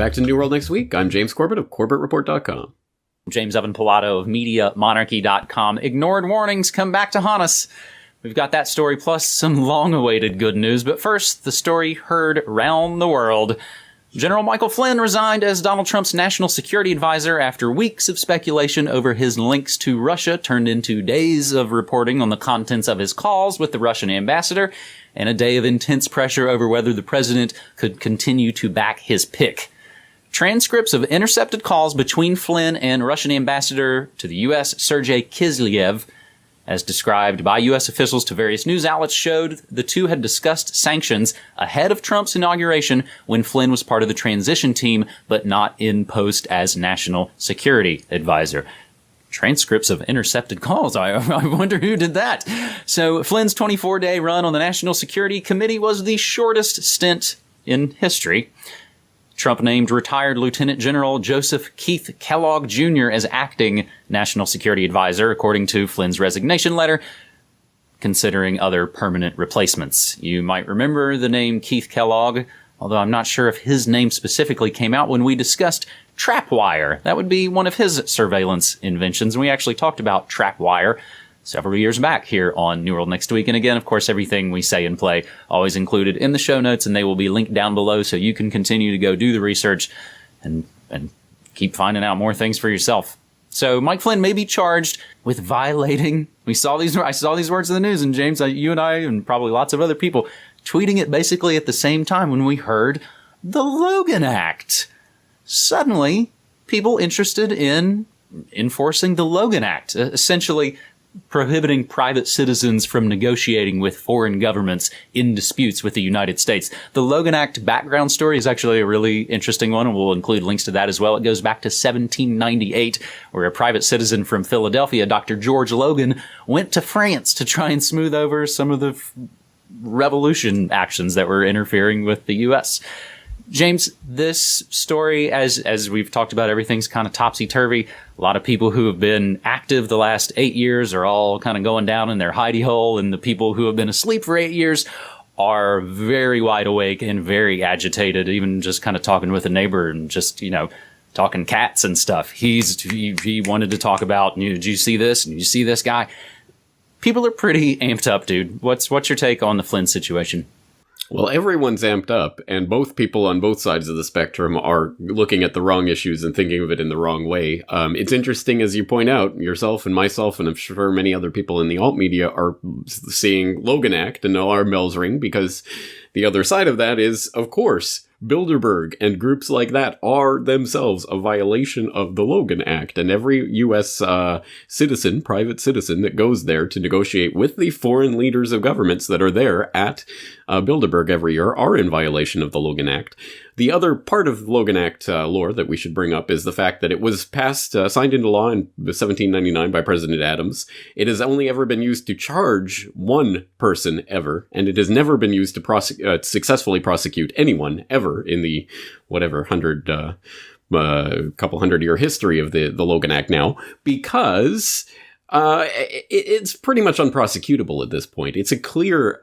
back to New World Next Week. I'm James Corbett of CorbettReport.com. James Evan Pilato of MediaMonarchy.com. Ignored warnings come back to haunt us. We've got that story plus some long-awaited good news. But first, the story heard round the world. General Michael Flynn resigned as Donald Trump's national security advisor after weeks of speculation over his links to Russia turned into days of reporting on the contents of his calls with the Russian ambassador and a day of intense pressure over whether the president could continue to back his pick. Transcripts of intercepted calls between Flynn and Russian ambassador to the U.S., Sergei Kislyev, as described by U.S. officials to various news outlets, showed the two had discussed sanctions ahead of Trump's inauguration when Flynn was part of the transition team, but not in post as national security advisor. Transcripts of intercepted calls. I wonder who did that. So Flynn's 24-day run on the National Security Committee was the shortest stint in history. Trump named retired Lieutenant General Joseph Keith Kellogg Jr. as acting National Security Advisor, according to Flynn's resignation letter, considering other permanent replacements. You might remember the name Keith Kellogg, although I'm not sure if his name specifically came out when we discussed trapwire. That would be one of his surveillance inventions, and we actually talked about trapwire several years back here on New World Next Week. And again, of course, everything we say and play always included in the show notes, and they will be linked down below so you can continue to go do the research and keep finding out more things for yourself. So Mike Flynn may be charged with violating. I saw these words in the news, and James, you and I, and probably lots of other people tweeting it basically at the same time when we heard the Logan Act. Suddenly, people interested in enforcing the Logan Act, essentially prohibiting private citizens from negotiating with foreign governments in disputes with the United States. The Logan Act background story is actually a really interesting one, and we'll include links to that as well. It goes back to 1798, where a private citizen from Philadelphia, Dr. George Logan, went to France to try and smooth over some of the revolution actions that were interfering with the U.S. James, this story, as we've talked about, everything's kind of topsy-turvy. A lot of people who have been active the last 8 years are all kind of going down in their hidey hole, and the people who have been asleep for 8 years are very wide awake and very agitated, even just kind of talking with a neighbor and just, talking cats and stuff. He wanted to talk about, did you see this? Did you see this guy? People are pretty amped up, dude. What's your take on the Flynn situation? Well, everyone's amped up, and both people on both sides of the spectrum are looking at the wrong issues and thinking of it in the wrong way. It's interesting, as you point out, yourself and myself, and I'm sure many other people in the alt media are seeing Logan Act and alarm bells ring, because the other side of that is, of course, Bilderberg and groups like that are themselves a violation of the Logan Act, and every U.S. private citizen that goes there to negotiate with the foreign leaders of governments that are there at Bilderberg every year are in violation of the Logan Act. The other part of the Logan Act lore that we should bring up is the fact that it was signed into law in 1799 by President Adams. It has only ever been used to charge one person ever, and it has never been used to successfully prosecute anyone ever in the couple hundred year history of the Logan Act now, because it's pretty much unprosecutable at this point. It's a clear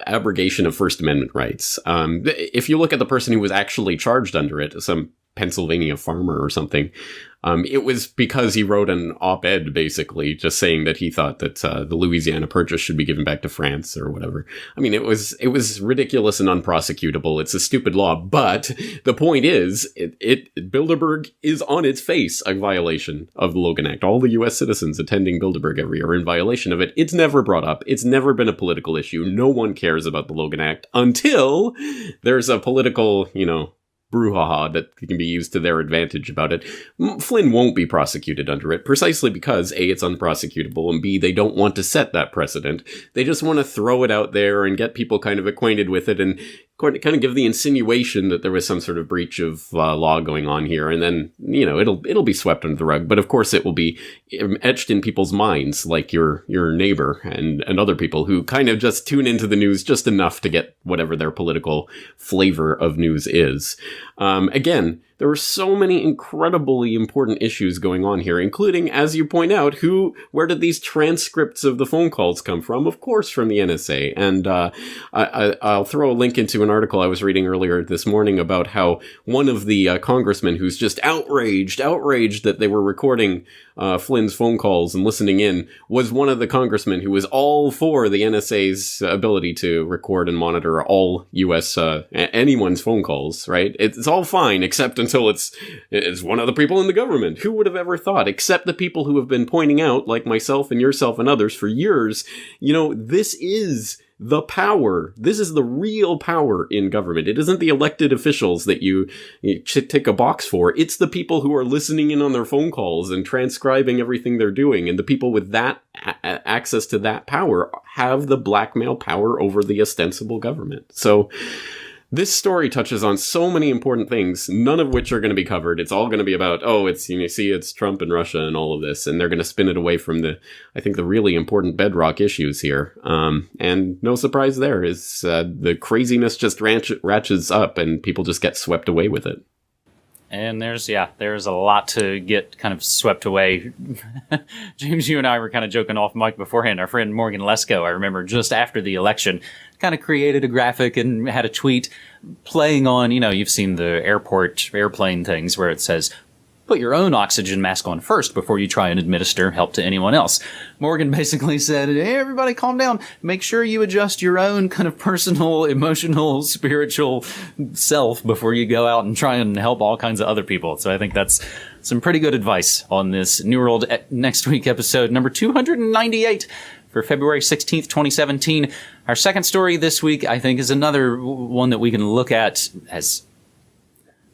abrogation of First Amendment rights. If you look at the person who was actually charged under it, some Pennsylvania farmer or something, it was because he wrote an op-ed basically just saying that he thought that the Louisiana Purchase should be given back to France or whatever. I mean, it was ridiculous and unprosecutable. It's a stupid law, but the point is, Bilderberg is on its face a violation of the Logan Act. All the U.S. citizens attending Bilderberg every year are in violation of it. It's never brought up. It's never been a political issue. No one cares about the Logan Act until there's a political, brouhaha that can be used to their advantage about it. Flynn won't be prosecuted under it, precisely because A, it's unprosecutable, and B, they don't want to set that precedent. They just want to throw it out there and get people kind of acquainted with it and kind of give the insinuation that there was some sort of breach of law going on here, and then, it'll be swept under the rug. But of course it will be etched in people's minds, like your neighbor and other people who kind of just tune into the news just enough to get whatever their political flavor of news is. Again, There were so many incredibly important issues going on here, including, as you point out, where did these transcripts of the phone calls come from? Of course, from the NSA. And I'll throw a link into an article I was reading earlier this morning about how one of the congressmen who's just outraged that they were recording Flynn's phone calls and listening in was one of the congressmen who was all for the NSA's ability to record and monitor all U.S. Anyone's phone calls, right? It's all fine, except until it's one of the people in the government. Who would have ever thought? Except the people who have been pointing out, like myself and yourself and others for years, this is the power. This is the real power in government. It isn't the elected officials that you tick a box for. It's the people who are listening in on their phone calls and transcribing everything they're doing. And the people with that access to that power have the blackmail power over the ostensible government. So this story touches on so many important things, none of which are going to be covered. It's all going to be about, it's Trump and Russia and all of this, and they're going to spin it away from the really important bedrock issues here. And no surprise there is the craziness just ratchets up and people just get swept away with it. And there's a lot to get kind of swept away. James, you and I were kind of joking off mic beforehand. Our friend Morgan Lesko, I remember just after the election, kind of created a graphic and had a tweet playing on, you've seen the airplane things where it says, put your own oxygen mask on first before you try and administer help to anyone else. Morgan basically said, hey, everybody calm down. Make sure you adjust your own kind of personal, emotional, spiritual self before you go out and try and help all kinds of other people. So I think that's some pretty good advice on this New World Next Week episode number 298 for February 16th, 2017. Our second story this week, I think, is another one that we can look at as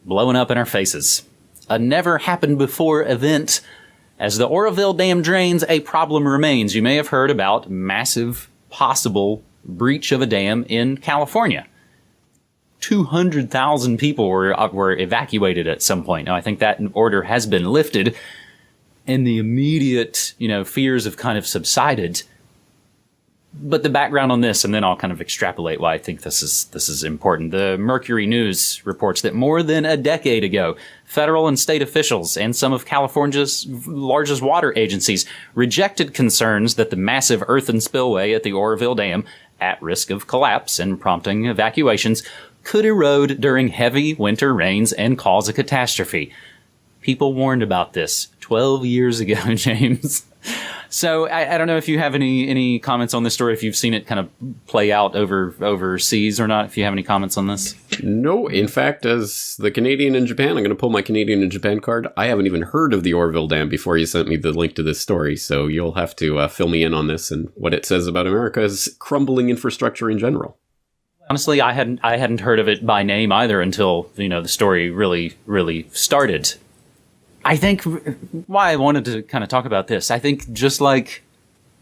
blowing up in our faces. A never-happened-before event. As the Oroville Dam drains, a problem remains. You may have heard about massive possible breach of a dam in California. 200,000 people were evacuated at some point. Now, I think that order has been lifted, and the immediate, fears have kind of subsided. But the background on this, and then I'll kind of extrapolate why I think this is important. The Mercury News reports that more than a decade ago, federal and state officials and some of California's largest water agencies rejected concerns that the massive earthen spillway at the Oroville Dam, at risk of collapse and prompting evacuations, could erode during heavy winter rains and cause a catastrophe. People warned about this 12 years ago, James. So I don't know if you have any comments on this story, if you've seen it kind of play out overseas or not, if you have any comments on this. No, in fact, as the Canadian in Japan, I'm going to pull my Canadian in Japan card. I haven't even heard of the Oroville Dam before you sent me the link to this story, so you'll have to fill me in on this and what it says about America's crumbling infrastructure in general. Honestly, I hadn't heard of it by name either until, the story really started. I think why I wanted to kind of talk about this, I think just like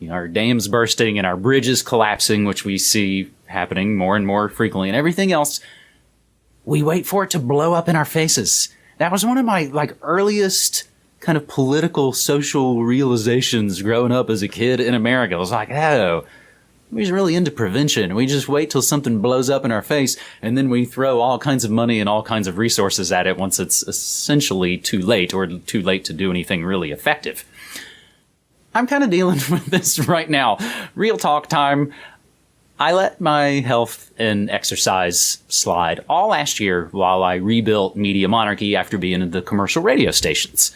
our dams bursting and our bridges collapsing, which we see happening more and more frequently, and everything else, we wait for it to blow up in our faces. That was one of my earliest kind of political, social realizations growing up as a kid in America. I was like, oh, we're just really into prevention. We just wait till something blows up in our face, and then we throw all kinds of money and all kinds of resources at it once it's essentially too late, or too late to do anything really effective. I'm kind of dealing with this right now. Real talk time. I let my health and exercise slide all last year while I rebuilt Media Monarchy after being in the commercial radio stations.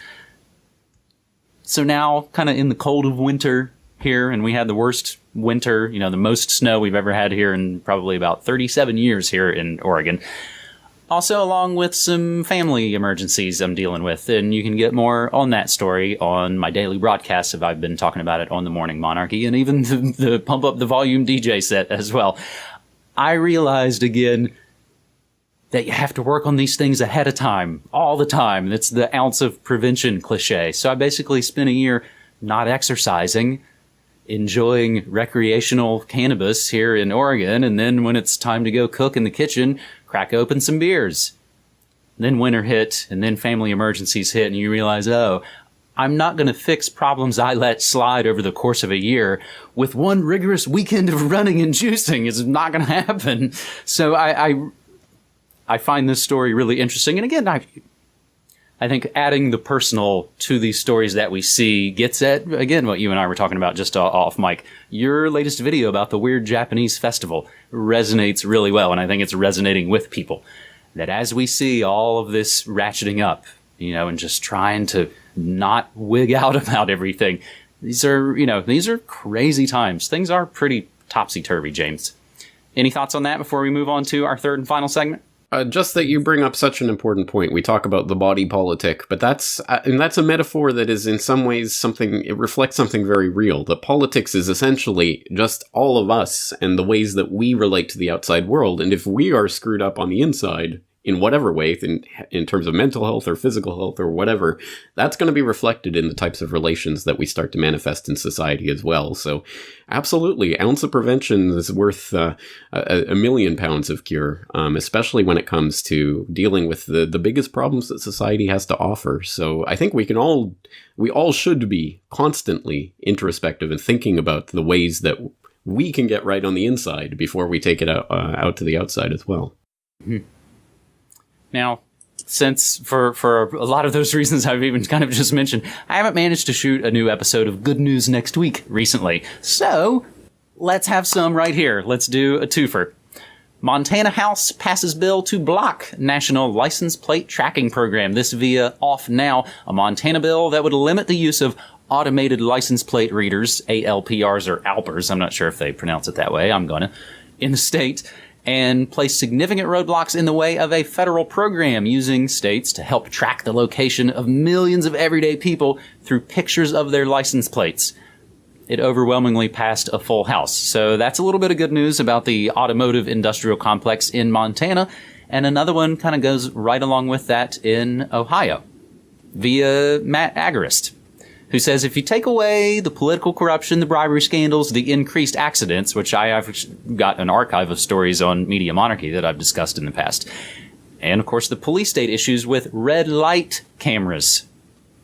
So now, kind of in the cold of winter here, and we had the worst winter, the most snow we've ever had here in probably about 37 years here in Oregon. Also, along with some family emergencies I'm dealing with, and you can get more on that story on my daily broadcasts if I've been talking about it on the Morning Monarchy, and even the Pump Up the Volume DJ set as well. I realized again that you have to work on these things ahead of time, all the time. It's the ounce of prevention cliche. So I basically spent a year not exercising, enjoying recreational cannabis here in Oregon, and then when it's time to go cook in the kitchen, crack open some beers. Then winter hit, and then family emergencies hit, and you realize, oh, I'm not going to fix problems I let slide over the course of a year with one rigorous weekend of running and juicing. It's not going to happen. So I find this story really interesting. And again, I think adding the personal to these stories that we see gets at, again, what you and I were talking about just off mic. Your latest video about the weird Japanese festival resonates really well, and I think it's resonating with people. That as we see all of this ratcheting up, and just trying to not wig out about everything, these are crazy times. Things are pretty topsy-turvy, James. Any thoughts on that before we move on to our third and final segment? Just that you bring up such an important point. We talk about the body politic, but that's a metaphor that is in some ways it reflects something very real. The politics is essentially just all of us and the ways that we relate to the outside world. And if we are screwed up on the inside, in whatever way, in terms of mental health or physical health or whatever, that's going to be reflected in the types of relations that we start to manifest in society as well. So absolutely, ounce of prevention is worth a million pounds of cure, especially when it comes to dealing with the biggest problems that society has to offer. So I think we all should be constantly introspective and thinking about the ways that we can get right on the inside before we take it out to the outside as well. Mm-hmm. Now, since for a lot of those reasons I've even kind of just mentioned, I haven't managed to shoot a new episode of Good News Next Week recently. So let's have some right here. Let's do a twofer. Montana House passes bill to block National License Plate Tracking Program. This via Off Now, a Montana bill that would limit the use of automated license plate readers, ALPRs or ALPRs, I'm not sure if they pronounce it that way, in the state, and place significant roadblocks in the way of a federal program using states to help track the location of millions of everyday people through pictures of their license plates. It overwhelmingly passed a full House. So that's a little bit of good news about the automotive industrial complex in Montana. And another one kind of goes right along with that in Ohio via Matt Agarist, who says if you take away the political corruption, the bribery scandals, the increased accidents, which I've got an archive of stories on Media Monarchy that I've discussed in the past, and of course the police state issues with red light cameras.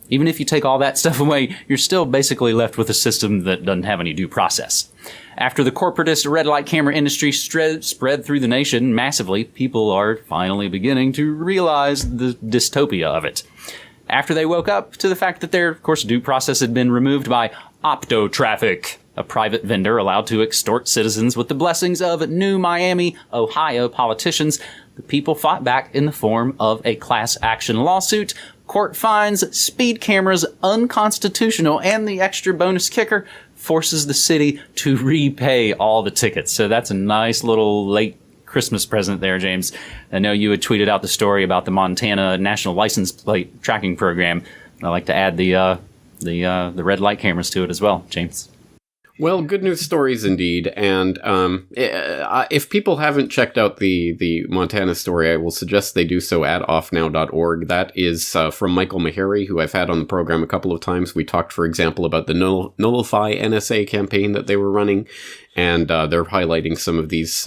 Even if you take all that stuff away, you're still basically left with a system that doesn't have any due process. After the corporatist red light camera industry spread through the nation massively, people are finally beginning to realize the dystopia of it. After they woke up to the fact that their, of course, due process had been removed by Optotraffic, a private vendor allowed to extort citizens with the blessings of new Miami, Ohio politicians, the people fought back in the form of a class action lawsuit. Court finds speed cameras unconstitutional, and the extra bonus kicker forces the city to repay all the tickets. So that's a nice little late Christmas present there, James. I know you had tweeted out the story about the Montana National License Plate Tracking Program. I'd like to add the red light cameras to it as well, James. Well, good news stories indeed. And if people haven't checked out the Montana story, I will suggest they do so at offnow.org. That is from Michael Meharry, who I've had on the program a couple of times. We talked, for example, about the Nullify NSA campaign that they were running, and they're highlighting some of these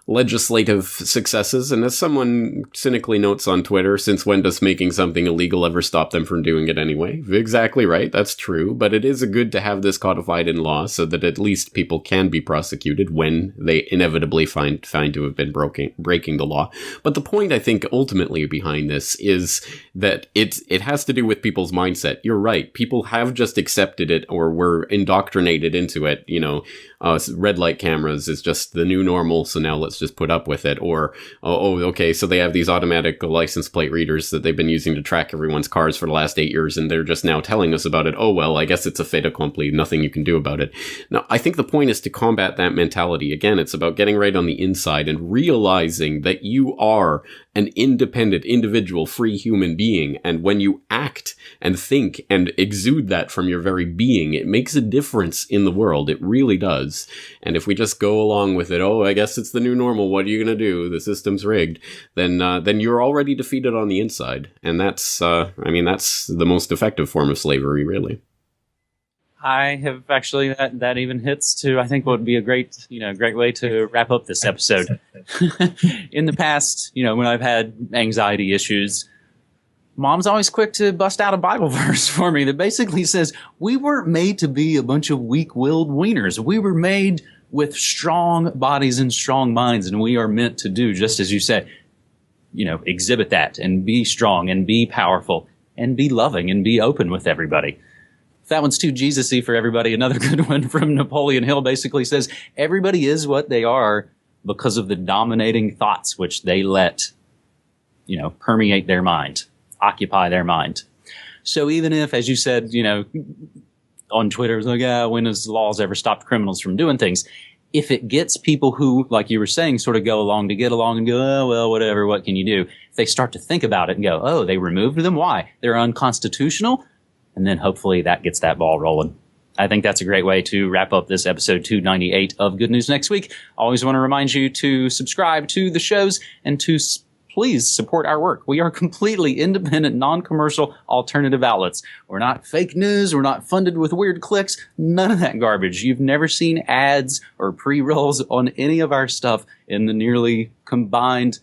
legislative successes. And as someone cynically notes on Twitter, since when does making something illegal ever stop them from doing it anyway? Exactly right. That's true. But it is good to have this codified in law so that at least people can be prosecuted when they inevitably find to have been breaking the law. But the point, I think, ultimately behind this is that it has to do with people's mindset. You're right. People have just accepted it or were indoctrinated into it. Red light cameras is just the new normal, so now let's just put up with it. Or, okay, so they have these automatic license plate readers that they've been using to track everyone's cars for the last 8 years, and they're just now telling us about it. Oh, well, I guess it's a fait accompli, nothing you can do about it. Now, I think the point is to combat that mentality. Again, it's about getting right on the inside and realizing that you are an independent, individual, free human being. And when you act and think and exude that from your very being, it makes a difference in the world. It really does. And if we just go along with it, oh, I guess it's the new normal, what are you going to do? The system's rigged. Then you're already defeated on the inside. And that's the most effective form of slavery, really. I have actually, that even hits to, I think, what would be a great way to wrap up this episode. In the past, when I've had anxiety issues, Mom's always quick to bust out a Bible verse for me that basically says, we weren't made to be a bunch of weak-willed wieners. We were made with strong bodies and strong minds, and we are meant to do, just as you said, exhibit that and be strong and be powerful and be loving and be open with everybody. If that one's too Jesus-y for everybody, another good one from Napoleon Hill basically says, everybody is what they are because of the dominating thoughts which they let, permeate their mind, occupy their mind. So even if, as you said, on Twitter, it's like, when has laws ever stopped criminals from doing things? If it gets people who, like you were saying, sort of go along to get along and go, oh, well, whatever, what can you do? If they start to think about it and go, oh, they removed them? Why? They're unconstitutional? And then hopefully that gets that ball rolling. I think that's a great way to wrap up this episode 298 of Good News Next Week. Always want to remind you to subscribe to the shows and to please support our work. We are completely independent, non-commercial, alternative outlets. We're not fake news. We're not funded with weird clicks. None of that garbage. You've never seen ads or pre-rolls on any of our stuff in the nearly combined...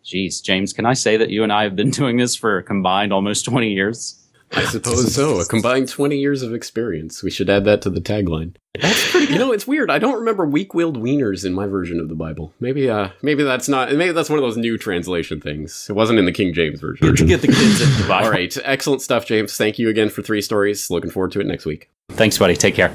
Geez, James, can I say that you and I have been doing this for a combined almost 20 years? I suppose so. A combined 20 years of experience. We should add that to the tagline. That's pretty good. It's weird. I don't remember weak-willed wieners in my version of the Bible. Maybe that's not. Maybe that's one of those new translation things. It wasn't in the King James version. Get the kids into the Bible. All right. Excellent stuff, James. Thank you again for 3 stories. Looking forward to it next week. Thanks, buddy. Take care.